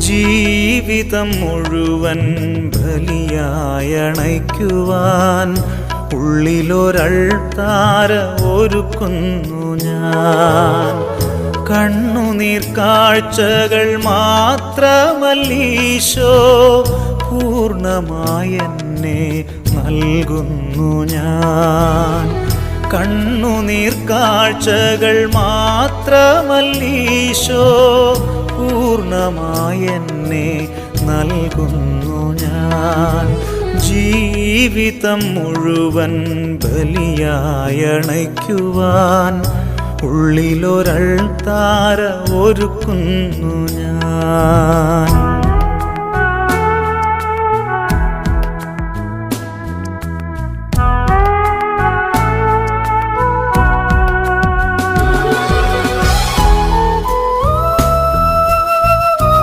ജീവിതം മുഴുവൻ ബലിയായണയ്ക്കുവാൻ ഉള്ളിലൊരൾത്താര ഒരുക്കുന്നു ഞാൻ. കണ്ണുനീർ കാഴ്ചകൾ മാത്രമല്ലീശോ, പൂർണ്ണമായെന്നെ നൽകുന്നു ഞാൻ. കണ്ണുനീർ കാഴ്ചകൾ മാത്രമല്ലീശോ, പൂർണ്ണമായെന്നെ നൽകുന്നു ഞാൻ. ജീവിതം മുഴുവൻ ബലിയായണയ്ക്കുവാൻ ഉള്ളിലൊരൾത്താര ഒരുക്കുന്നു ഞാൻ.